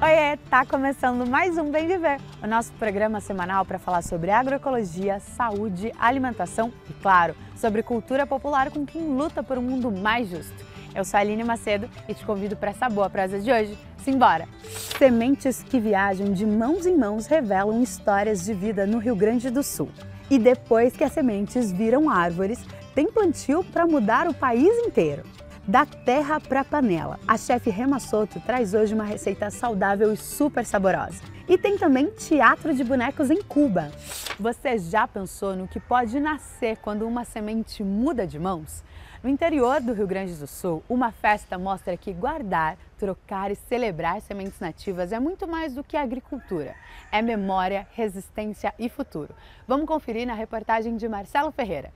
Oiê, tá começando mais um Bem Viver, o nosso programa semanal para falar sobre agroecologia, saúde, alimentação e, claro, sobre cultura popular com quem luta por um mundo mais justo. Eu sou a Aline Macedo e te convido para essa boa prosa de hoje. Simbora! Sementes que viajam de mãos em mãos revelam histórias de vida no Rio Grande do Sul. E depois que as sementes viram árvores, tem plantio para mudar o país inteiro. Da terra para a panela, a chefe Rema Soto traz hoje uma receita saudável e super saborosa. E tem também teatro de bonecos em Cuba. Você já pensou no que pode nascer quando uma semente muda de mãos? No interior do Rio Grande do Sul, uma festa mostra que guardar, trocar e celebrar sementes nativas é muito mais do que agricultura. É memória, resistência e futuro. Vamos conferir na reportagem de Marcelo Ferreira.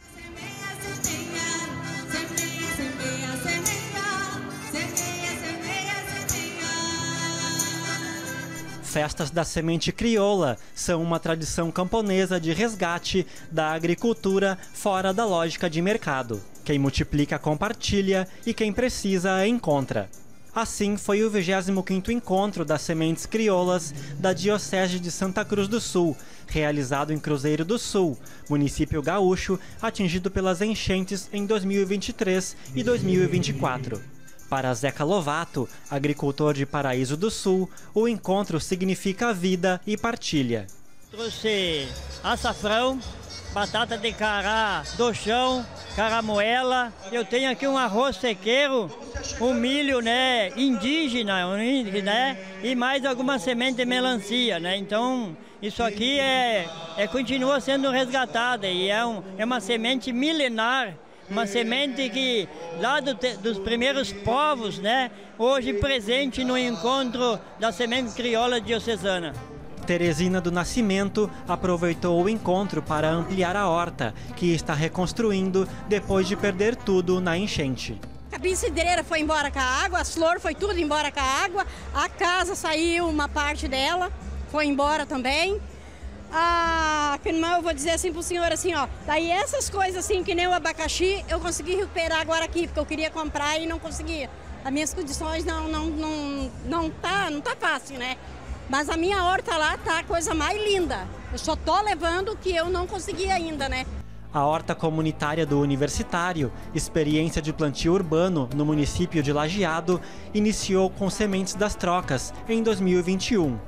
Festas da semente crioula são uma tradição camponesa de resgate da agricultura fora da lógica de mercado. Quem multiplica compartilha e quem precisa encontra. Assim foi o 25º Encontro das Sementes Crioulas da Diocese de Santa Cruz do Sul, realizado em Cruzeiro do Sul, município gaúcho atingido pelas enchentes em 2023 e 2024. Para Zeca Lovato, agricultor de Paraíso do Sul, o encontro significa vida e partilha. Trouxe açafrão, batata de cará do chão, caramoela. Eu tenho aqui um arroz sequeiro, um milho, indígena, e mais alguma semente de melancia, Então, isso aqui continua sendo resgatada e é uma semente milenar. Uma semente que, lá dos primeiros povos, hoje presente no encontro da semente crioula diocesana. Teresina do Nascimento aproveitou o encontro para ampliar a horta, que está reconstruindo depois de perder tudo na enchente. A bicedreira foi embora com a água, as flores foi tudo embora com a água, a casa saiu, uma parte dela foi embora também. Eu vou dizer assim pro senhor, assim, ó, daí essas coisas assim, que nem o abacaxi, eu consegui recuperar agora aqui, porque eu queria comprar e não conseguia. As minhas condições não tá fácil, Mas a minha horta lá tá a coisa mais linda. Eu só tô levando o que eu não consegui ainda, A horta comunitária do Universitário, experiência de plantio urbano no município de Lajeado, iniciou com sementes das trocas em 2021,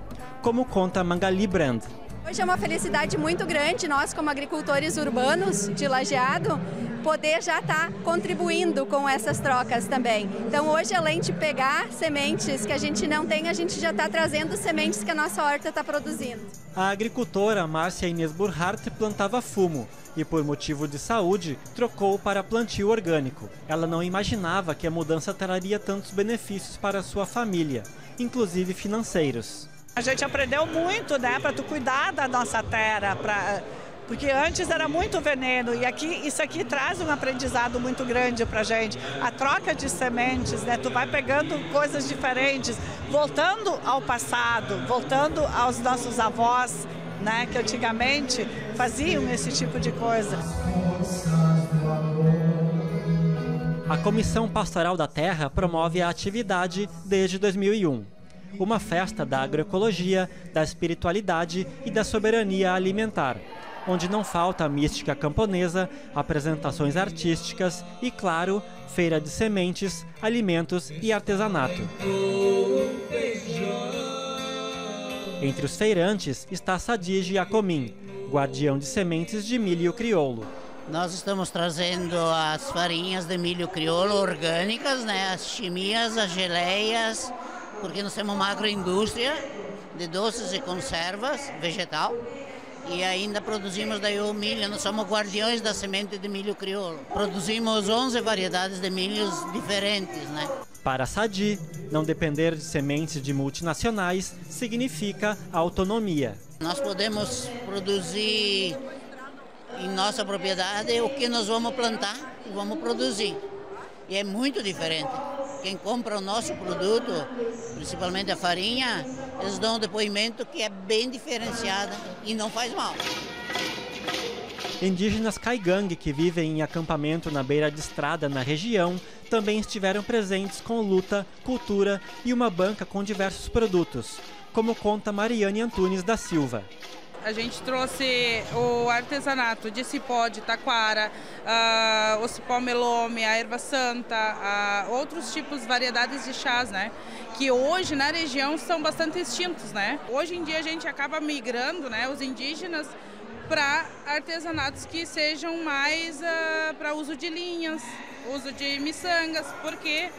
como conta Magali Brand. Hoje é uma felicidade muito grande, nós como agricultores urbanos de Lajeado, poder já estar contribuindo com essas trocas também. Então hoje, além de pegar sementes que a gente não tem, a gente já está trazendo sementes que a nossa horta está produzindo. A agricultora Márcia Inês Burhardt plantava fumo e, por motivo de saúde, trocou para plantio orgânico. Ela não imaginava que a mudança traria tantos benefícios para a sua família, inclusive financeiros. A gente aprendeu muito, para tu cuidar da nossa terra, porque antes era muito veneno e isso aqui traz um aprendizado muito grande pra gente. A troca de sementes, tu vai pegando coisas diferentes, voltando ao passado, voltando aos nossos avós, que antigamente faziam esse tipo de coisa. A Comissão Pastoral da Terra promove a atividade desde 2001. Uma festa da agroecologia, da espiritualidade e da soberania alimentar, onde não falta a mística camponesa, apresentações artísticas e, claro, feira de sementes, alimentos e artesanato. Entre os feirantes está Sadige Jacomim, guardião de sementes de milho crioulo. Nós estamos trazendo as farinhas de milho crioulo orgânicas, as chimias, as geleias, porque nós temos uma agroindústria de doces e conservas vegetal e ainda produzimos daí o milho. Nós somos guardiões da semente de milho crioulo. Produzimos 11 variedades de milhos diferentes, Para Sadi, não depender de sementes de multinacionais significa autonomia. Nós podemos produzir em nossa propriedade o que nós vamos plantar e vamos produzir. E é muito diferente. Quem compra o nosso produto, principalmente a farinha, eles dão um depoimento que é bem diferenciado e não faz mal. Indígenas Caigangue que vivem em acampamento na beira de estrada na região também estiveram presentes com luta, cultura e uma banca com diversos produtos, como conta Mariane Antunes da Silva. A gente trouxe o artesanato de cipó de taquara, o cipó melome, a erva santa, outros tipos, variedades de chás, né? Que hoje na região são bastante extintos, né? Hoje em dia a gente acaba migrando, né, os indígenas para artesanatos que sejam mais para uso de linhas, uso de miçangas, porque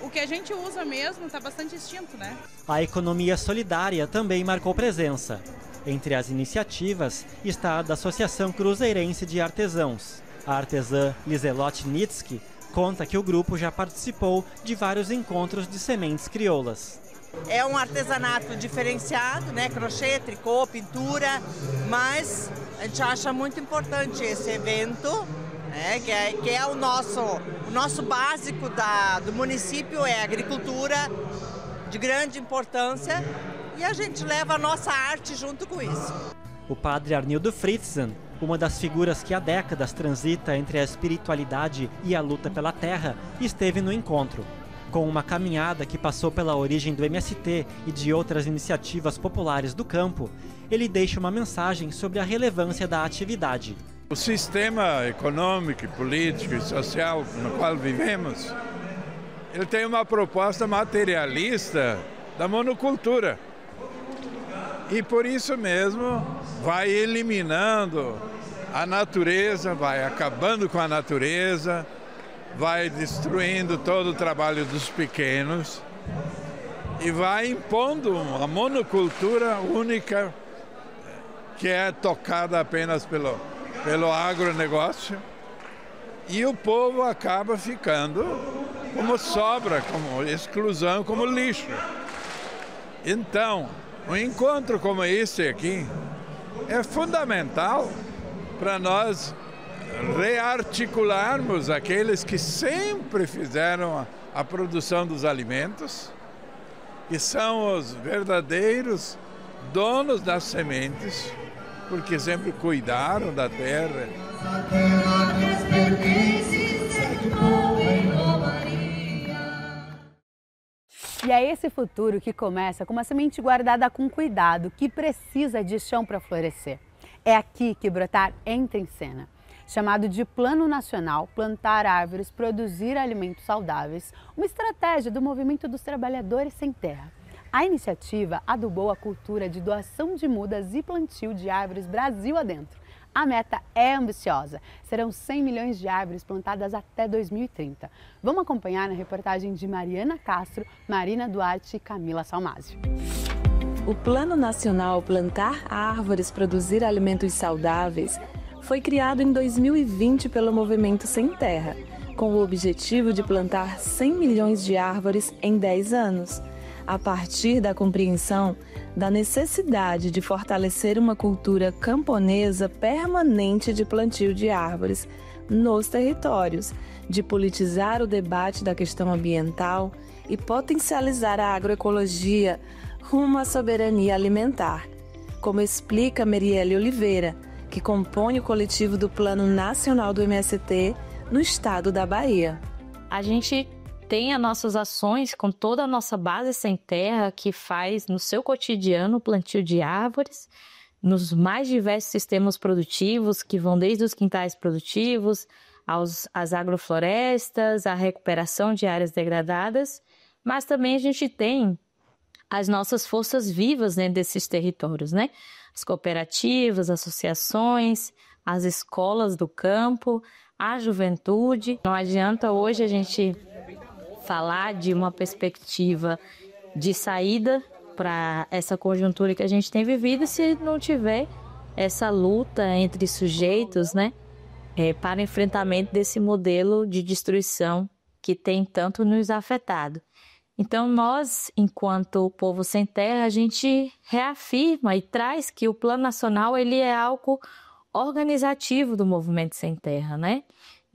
o que a gente usa mesmo está bastante extinto, né? A economia solidária também marcou presença. Entre as iniciativas está a da Associação Cruzeirense de Artesãos. A artesã Liselotte Nitsky conta que o grupo já participou de vários encontros de sementes crioulas. É um artesanato diferenciado, né? Crochê, tricô, pintura, mas a gente acha muito importante esse evento, né? que é o nosso básico do município, é agricultura de grande importância. E a gente leva a nossa arte junto com isso. O padre Arnildo Fritzen, uma das figuras que há décadas transita entre a espiritualidade e a luta pela terra, esteve no encontro. Com uma caminhada que passou pela origem do MST e de outras iniciativas populares do campo, ele deixa uma mensagem sobre a relevância da atividade. O sistema econômico, político e social no qual vivemos, ele tem uma proposta materialista da monocultura. E por isso mesmo vai eliminando a natureza, vai acabando com a natureza, vai destruindo todo o trabalho dos pequenos e vai impondo uma monocultura única que é tocada apenas pelo agronegócio, e o povo acaba ficando como sobra, como exclusão, como lixo. Então, um encontro como esse aqui é fundamental para nós rearticularmos aqueles que sempre fizeram a produção dos alimentos, que são os verdadeiros donos das sementes, porque sempre cuidaram da terra. E é esse futuro que começa com uma semente guardada com cuidado, que precisa de chão para florescer. É aqui que Brotar entra em cena. Chamado de Plano Nacional Plantar Árvores, Produzir Alimentos Saudáveis, uma estratégia do Movimento dos Trabalhadores Sem Terra. A iniciativa adubou a cultura de doação de mudas e plantio de árvores Brasil adentro. A meta é ambiciosa. Serão 100 milhões de árvores plantadas até 2030. Vamos acompanhar na reportagem de Mariana Castro, Marina Duarte e Camila Salmásio. O Plano Nacional Plantar Árvores, Produzir Alimentos Saudáveis foi criado em 2020 pelo Movimento Sem Terra, com o objetivo de plantar 100 milhões de árvores em 10 anos. A partir da compreensão da necessidade de fortalecer uma cultura camponesa permanente de plantio de árvores nos territórios, de politizar o debate da questão ambiental e potencializar a agroecologia rumo à soberania alimentar, como explica Merielle Oliveira, que compõe o coletivo do Plano Nacional do MST no estado da Bahia. A gente tem as nossas ações com toda a nossa base sem terra, que faz no seu cotidiano o plantio de árvores, nos mais diversos sistemas produtivos, que vão desde os quintais produtivos, às agroflorestas, à recuperação de áreas degradadas, mas também a gente tem as nossas forças vivas dentro desses territórios, né? As cooperativas, associações, as escolas do campo, a juventude. Não adianta hoje a gente falar de uma perspectiva de saída para essa conjuntura que a gente tem vivido se não tiver essa luta entre sujeitos, né, para enfrentamento desse modelo de destruição que tem tanto nos afetado. Então nós, enquanto povo sem terra, a gente reafirma e traz que o Plano Nacional ele é algo organizativo do movimento sem terra, né?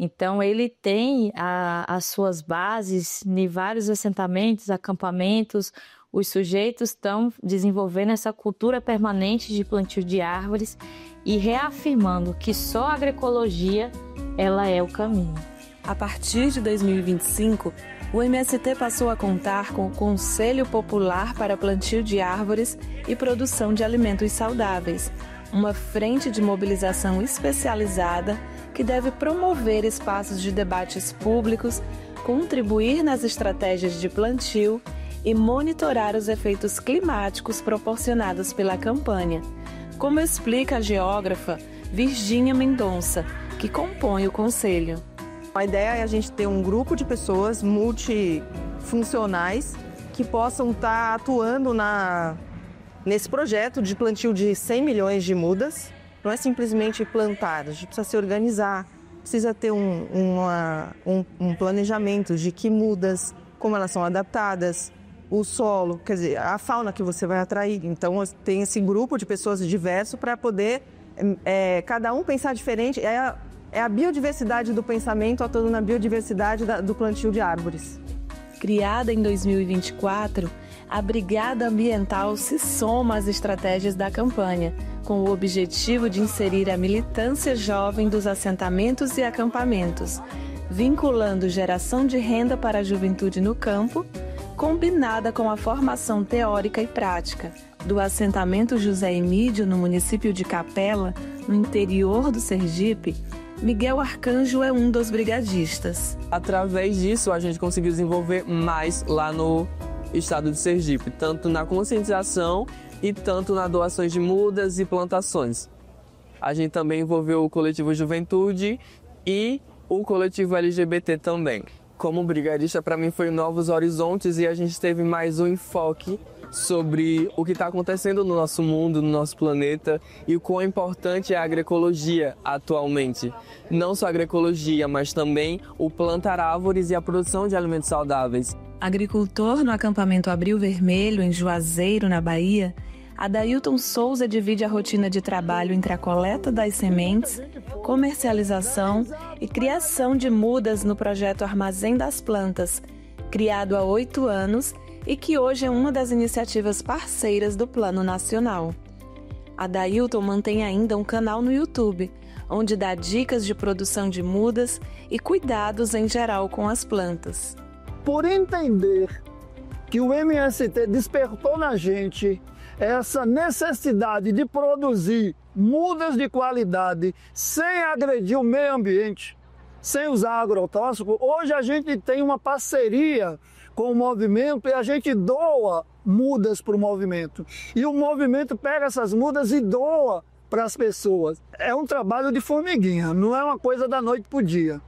Então, ele tem as suas bases em vários assentamentos, acampamentos. Os sujeitos estão desenvolvendo essa cultura permanente de plantio de árvores e reafirmando que só a agroecologia ela é o caminho. A partir de 2025, o MST passou a contar com o Conselho Popular para Plantio de Árvores e Produção de Alimentos Saudáveis, uma frente de mobilização especializada que deve promover espaços de debates públicos, contribuir nas estratégias de plantio e monitorar os efeitos climáticos proporcionados pela campanha, como explica a geógrafa Virgínia Mendonça, que compõe o conselho. A ideia é a gente ter um grupo de pessoas multifuncionais que possam estar atuando nesse projeto de plantio de 100 milhões de mudas. Não é simplesmente plantar, a gente precisa se organizar, precisa ter um planejamento de que mudas, como elas são adaptadas, o solo, quer dizer, a fauna que você vai atrair. Então tem esse grupo de pessoas diverso para poder cada um pensar diferente. É a biodiversidade do pensamento atuando na biodiversidade do plantio de árvores. Criada em 2024, a Brigada Ambiental se soma às estratégias da campanha, com o objetivo de inserir a militância jovem dos assentamentos e acampamentos, vinculando geração de renda para a juventude no campo, combinada com a formação teórica e prática. Do assentamento José Emídio, no município de Capela, no interior do Sergipe, Miguel Arcanjo é um dos brigadistas. Através disso, a gente conseguiu desenvolver mais lá no estado de Sergipe, tanto na conscientização e tanto nas doações de mudas e plantações. A gente também envolveu o coletivo Juventude e o coletivo LGBT também. Como brigadista, para mim foi Novos Horizontes e a gente teve mais um enfoque sobre o que está acontecendo no nosso mundo, no nosso planeta e o quão importante é a agroecologia atualmente. Não só a agroecologia, mas também o plantar árvores e a produção de alimentos saudáveis. Agricultor no acampamento Abril Vermelho, em Juazeiro, na Bahia, Adailton Souza divide a rotina de trabalho entre a coleta das sementes, comercialização e criação de mudas no projeto Armazém das Plantas, criado há 8 anos e que hoje é uma das iniciativas parceiras do Plano Nacional. Adailton mantém ainda um canal no YouTube, onde dá dicas de produção de mudas e cuidados em geral com as plantas. Por entender que o MST despertou na gente essa necessidade de produzir mudas de qualidade sem agredir o meio ambiente, sem usar agrotóxico, hoje a gente tem uma parceria com o movimento e a gente doa mudas para o movimento. E o movimento pega essas mudas e doa para as pessoas. É um trabalho de formiguinha, não é uma coisa da noite para o dia.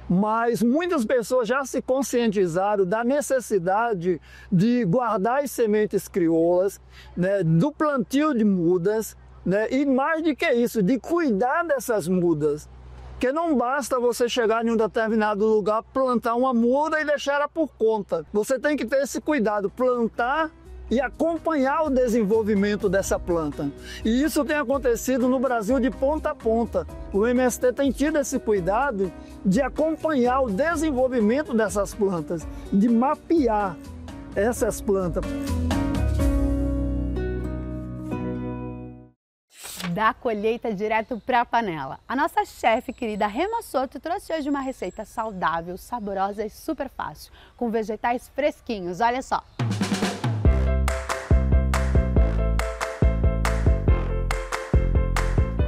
Mas muitas pessoas já se conscientizaram da necessidade de guardar as sementes crioulas, né, do plantio de mudas, né, e mais do que isso, de cuidar dessas mudas. Porque não basta você chegar em um determinado lugar, plantar uma muda e deixar ela por conta. Você tem que ter esse cuidado, plantar e acompanhar o desenvolvimento dessa planta. E isso tem acontecido no Brasil de ponta a ponta. O MST tem tido esse cuidado de acompanhar o desenvolvimento dessas plantas, de mapear essas plantas. Da colheita direto para a panela. A nossa chefe querida Rema Soto trouxe hoje uma receita saudável, saborosa e super fácil, com vegetais fresquinhos. Olha só!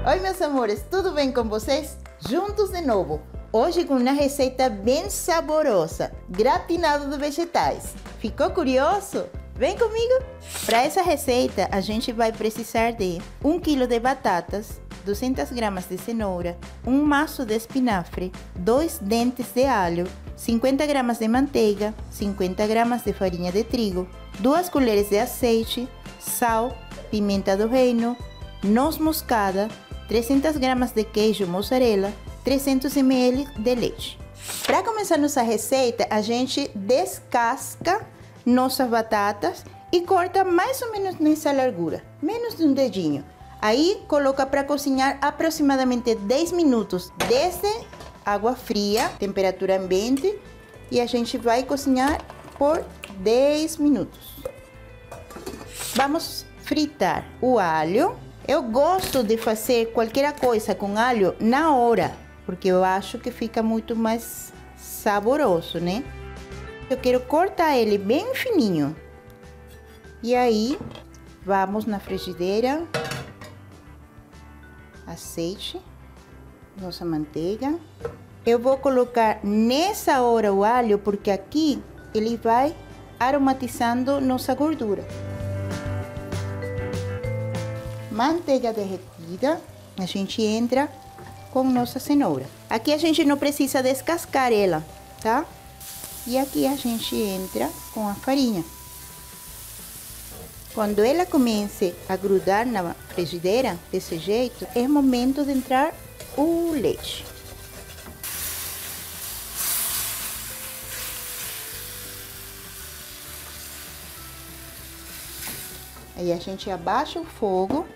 Oi, meus amores, tudo bem com vocês? Juntos de novo, hoje com uma receita bem saborosa, gratinado de vegetais. Ficou curioso? Vem comigo! Para essa receita, a gente vai precisar de 1 kg de batatas, 200 gramas de cenoura, um maço de espinafre, 2 dentes de alho, 50 gramas de manteiga, 50 gramas de farinha de trigo, 2 colheres de azeite, sal, pimenta do reino, noz moscada, 300 gramas de queijo mozzarella, 300 ml de leite. Para começar nossa receita, a gente descasca nossas batatas e corta mais ou menos nessa largura, menos de um dedinho. Aí coloca para cozinhar aproximadamente 10 minutos desde água fria, temperatura ambiente, e a gente vai cozinhar por 10 minutos. Vamos fritar o alho. Eu gosto de fazer qualquer coisa com alho na hora, porque eu acho que fica muito mais saboroso, né? Eu quero cortar ele bem fininho. E aí, vamos na frigideira, azeite, nossa manteiga. Eu vou colocar nessa hora o alho, porque aqui ele vai aromatizando nossa gordura. Manteiga derretida, a gente entra com nossa cenoura. Aqui a gente não precisa descascar ela, tá? E aqui a gente entra com a farinha. Quando ela comece a grudar na frigideira, desse jeito, é momento de entrar o leite. Aí a gente abaixa o fogo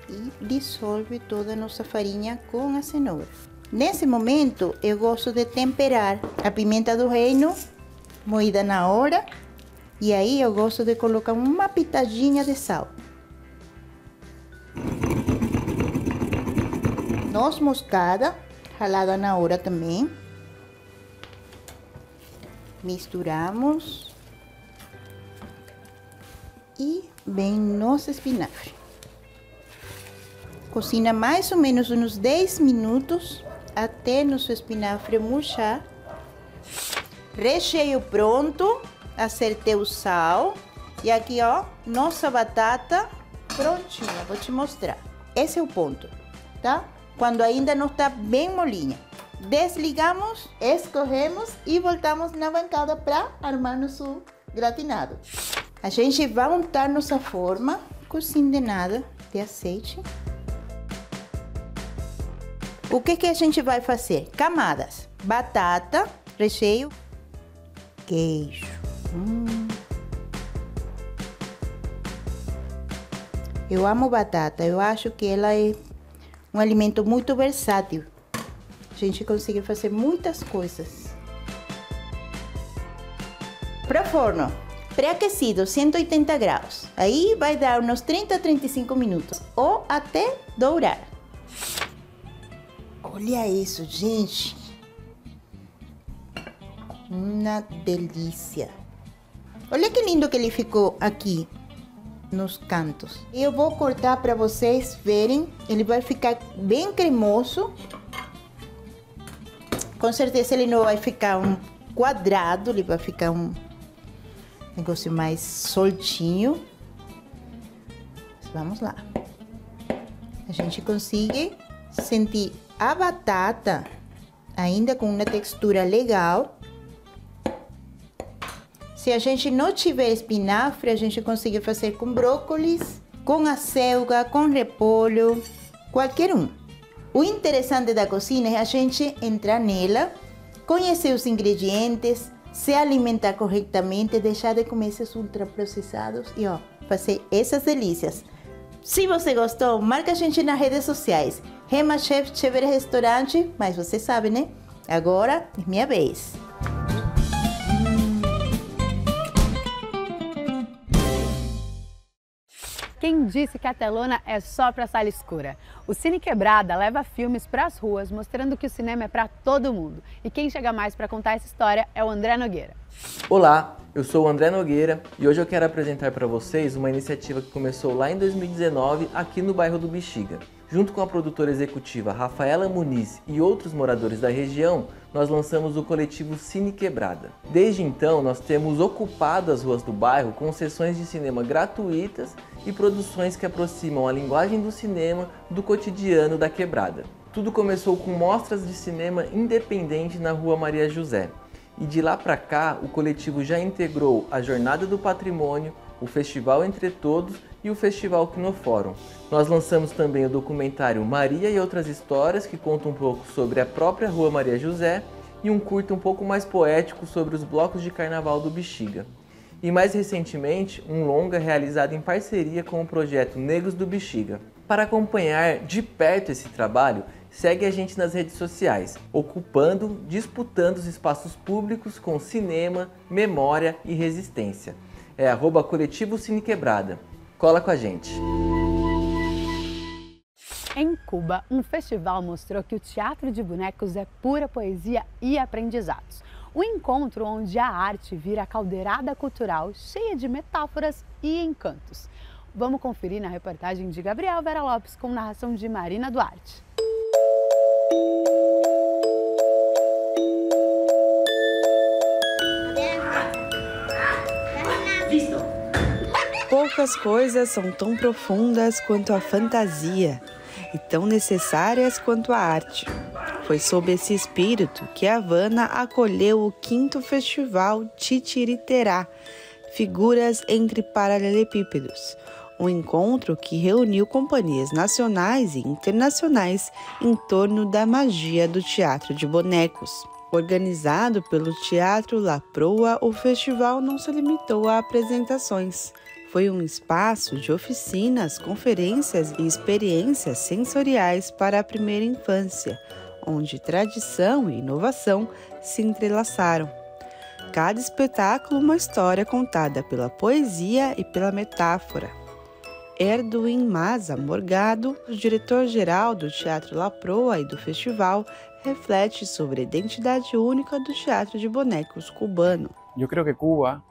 e dissolve toda a nossa farinha com a cenoura. Nesse momento, eu gosto de temperar a pimenta do reino, moída na hora. E aí eu gosto de colocar uma pitadinha de sal. Noz moscada, ralada na hora também. Misturamos. E vem nosso espinafre. Cocina mais ou menos uns 10 minutos até nosso espinafre murchar. Recheio pronto. Acertei o sal. E aqui, ó, nossa batata prontinha. Vou te mostrar. Esse é o ponto, tá? Quando ainda não está bem molinha. Desligamos, escorremos e voltamos na bancada para armar nosso gratinado. A gente vai untar nossa forma com nada de azeite. O que a gente vai fazer? Camadas. Batata, recheio, queijo. Eu amo batata. Eu acho que ela é um alimento muito versátil. A gente consegue fazer muitas coisas. Para forno. Pré-aquecido, 180 graus. Aí vai dar uns 30 a 35 minutos. Ou até dourar. Olha isso, gente. Uma delícia. Olha que lindo que ele ficou aqui nos cantos. Eu vou cortar para vocês verem. Ele vai ficar bem cremoso. Com certeza ele não vai ficar um quadrado, ele vai ficar um negócio mais soltinho. Mas vamos lá. A gente consegue sentir a batata ainda com uma textura legal. Se a gente não tiver espinafre, a gente consegue fazer com brócolis, com acelga, com repolho, qualquer um. O interessante da cozinha é a gente entrar nela, conhecer os ingredientes, se alimentar corretamente, deixar de comer esses ultraprocessados e ó, fazer essas delícias. Se você gostou, marca a gente nas redes sociais. Rema Chef Chévere Restaurante, mas você sabe, né? Agora é minha vez. Quem disse que a telona é só para sala escura? O Cine Quebrada leva filmes para as ruas, mostrando que o cinema é para todo mundo. E quem chega mais para contar essa história é o André Nogueira. Olá, eu sou o André Nogueira e hoje eu quero apresentar para vocês uma iniciativa que começou lá em 2019 aqui no bairro do Bexiga. Junto com a produtora executiva Rafaela Muniz e outros moradores da região, nós lançamos o coletivo Cine Quebrada. Desde então, nós temos ocupado as ruas do bairro com sessões de cinema gratuitas e produções que aproximam a linguagem do cinema do cotidiano da quebrada. Tudo começou com mostras de cinema independente na Rua Maria José. E de lá para cá, o coletivo já integrou a Jornada do Patrimônio, o Festival Entre Todos e o Festival Quinofórum. Nós lançamos também o documentário Maria e Outras Histórias, que conta um pouco sobre a própria Rua Maria José, e um curta um pouco mais poético sobre os blocos de carnaval do Bexiga. E mais recentemente, um longa realizado em parceria com o projeto Negros do Bexiga. Para acompanhar de perto esse trabalho, segue a gente nas redes sociais, ocupando, disputando os espaços públicos com cinema, memória e resistência. É @coletivo Cine Quebrada. Cola com a gente. Em Cuba, um festival mostrou que o teatro de bonecos é pura poesia e aprendizados. Um encontro onde a arte vira caldeirada cultural cheia de metáforas e encantos. Vamos conferir na reportagem de Gabriel Vera Lopes com narração de Marina Duarte. Poucas coisas são tão profundas quanto a fantasia e tão necessárias quanto a arte. Foi sob esse espírito que Havana acolheu o 5º Festival Titiriterá, Figuras entre Paralelepípedos, um encontro que reuniu companhias nacionais e internacionais em torno da magia do teatro de bonecos. Organizado pelo Teatro La Proa, o festival não se limitou a apresentações. Foi um espaço de oficinas, conferências e experiências sensoriais para a primeira infância, onde tradição e inovação se entrelaçaram. Cada espetáculo uma história contada pela poesia e pela metáfora. Erduin Maza Morgado, o diretor-geral do Teatro La Proa e do festival, reflete sobre a identidade única do teatro de bonecos cubano. Eu creio que Cuba,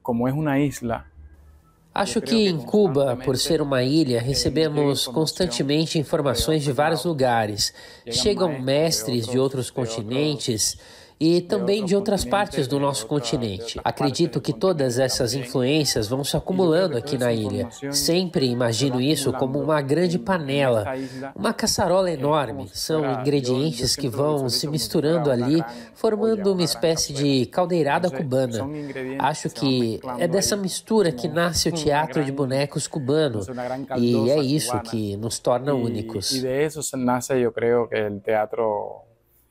como é uma isla, acho que em Cuba, por ser uma ilha, recebemos constantemente informações de vários lugares. Chegam mestres de outros continentes e também de outras partes do nosso continente. Acredito que todas essas influências vão se acumulando aqui na ilha. Sempre imagino isso como uma grande panela, uma caçarola enorme. São ingredientes que vão se misturando ali, formando uma espécie de caldeirada cubana. Acho que é dessa mistura que nasce o teatro de bonecos cubano, e é isso que nos torna únicos. E de isso nasce, eu creio, que o teatro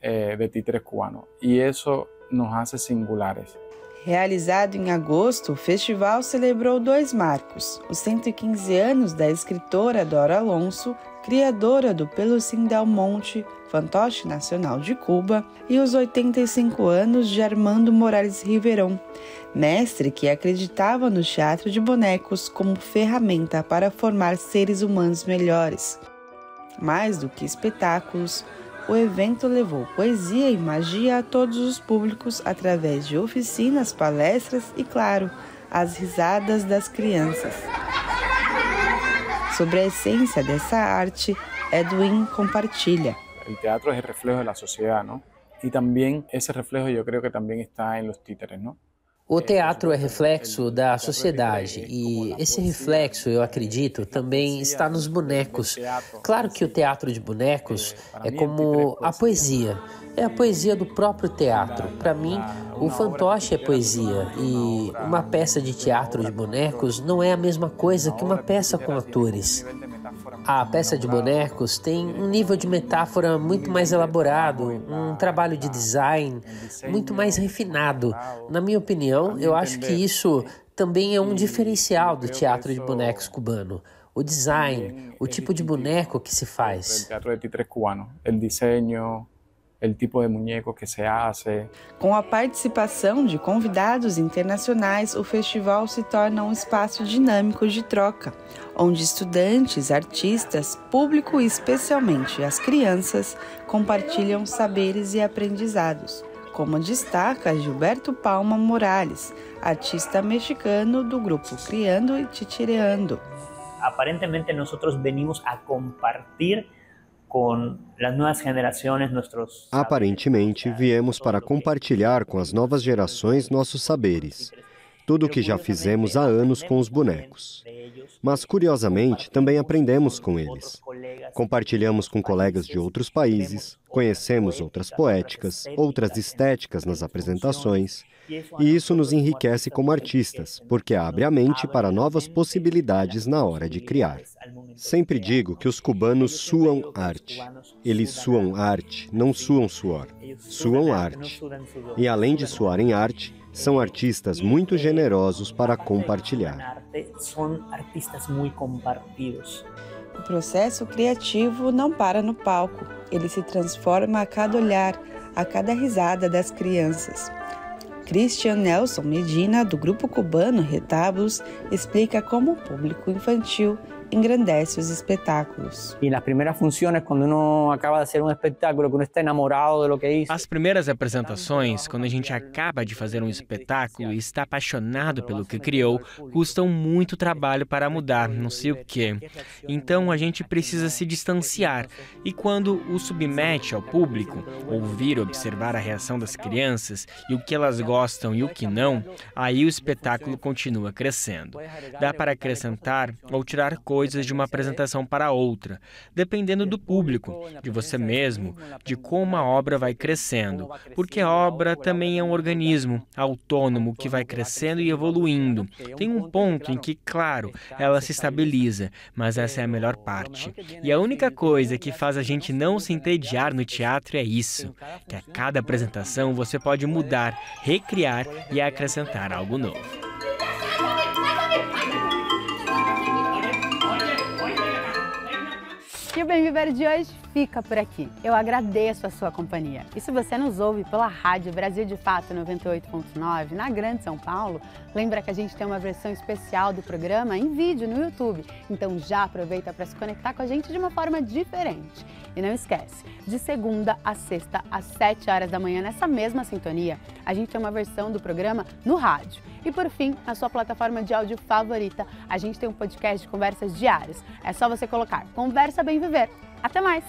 de títeres cubano, e isso nos hace singulares. Realizado em agosto, o festival celebrou 2 marcos: os 115 anos da escritora Dora Alonso, criadora do Pelucín Del Monte, fantoche nacional de Cuba, e os 85 anos de Armando Morales Riverón, mestre que acreditava no teatro de bonecos como ferramenta para formar seres humanos melhores. Mais do que espetáculos, o evento levou poesia e magia a todos os públicos através de oficinas, palestras e, claro, as risadas das crianças. Sobre a essência dessa arte, Edwin compartilha. O teatro é o reflexo da sociedade, não? E também esse reflexo eu creio que também está em los títeres, não? O teatro é reflexo da sociedade e esse reflexo, eu acredito, também está nos bonecos. Claro que o teatro de bonecos é como a poesia, é a poesia do próprio teatro. Para mim, o fantoche é poesia e uma peça de teatro de bonecos não é a mesma coisa que uma peça com atores. A peça de bonecos tem um nível de metáfora muito mais elaborado, um trabalho de design muito mais refinado. Na minha opinião, eu acho que isso também é um diferencial do teatro de bonecos cubano. O design, o tipo de boneco que se faz. O teatro de títeres cubano, o desenho, o tipo de muñeco que se hace. Com a participação de convidados internacionais, o festival se torna um espaço dinâmico de troca, onde estudantes, artistas, público e especialmente as crianças compartilham saberes e aprendizados, como destaca Gilberto Palma Morales, artista mexicano do grupo Criando e Titireando. Aparentemente nosotros venimos a compartir com as novas gerações nossos. Aparentemente, viemos para compartilhar com as novas gerações nossos saberes, tudo o que já fizemos há anos com os bonecos. Mas, curiosamente, também aprendemos com eles. Compartilhamos com colegas de outros países, conhecemos outras poéticas, outras estéticas nas apresentações, e isso nos enriquece como artistas, porque abre a mente para novas possibilidades na hora de criar. Sempre digo que os cubanos suam arte. Eles suam arte, não suam suor. Suam arte. E além de suarem arte, são artistas muito generosos para compartilhar. São artistas muito compartidos. O processo criativo não para no palco. Ele se transforma a cada olhar, a cada risada das crianças. Christian Nelson Medina, do grupo cubano Retábulos, explica como o público infantil engrandece os espetáculos. E nas primeiras funções, quando uno acaba de fazer um espetáculo, quando uno está enamorado de lo que é isso. As primeiras apresentações, quando a gente acaba de fazer um espetáculo e está apaixonado pelo que criou, custam muito trabalho para mudar, não sei o quê. Então a gente precisa se distanciar e quando o submete ao público, ouvir, observar a reação das crianças e o que elas gostam e o que não, aí o espetáculo continua crescendo. Dá para acrescentar ou tirar coisas de uma apresentação para outra, dependendo do público, de você mesmo, de como a obra vai crescendo, porque a obra também é um organismo autônomo que vai crescendo e evoluindo. Tem um ponto em que, claro, ela se estabiliza, mas essa é a melhor parte. E a única coisa que faz a gente não se entediar no teatro é isso, que a cada apresentação você pode mudar, recriar e acrescentar algo novo. E o Bem Viver de hoje fica por aqui. Eu agradeço a sua companhia. E se você nos ouve pela Rádio Brasil de Fato 98.9 na Grande São Paulo, lembra que a gente tem uma versão especial do programa em vídeo no YouTube. Então já aproveita para se conectar com a gente de uma forma diferente. E não esquece, de segunda a sexta às 7 horas da manhã, nessa mesma sintonia, a gente tem uma versão do programa no rádio. E por fim, na sua plataforma de áudio favorita, a gente tem um podcast de conversas diárias. É só você colocar Conversa Bem Viver. Até mais!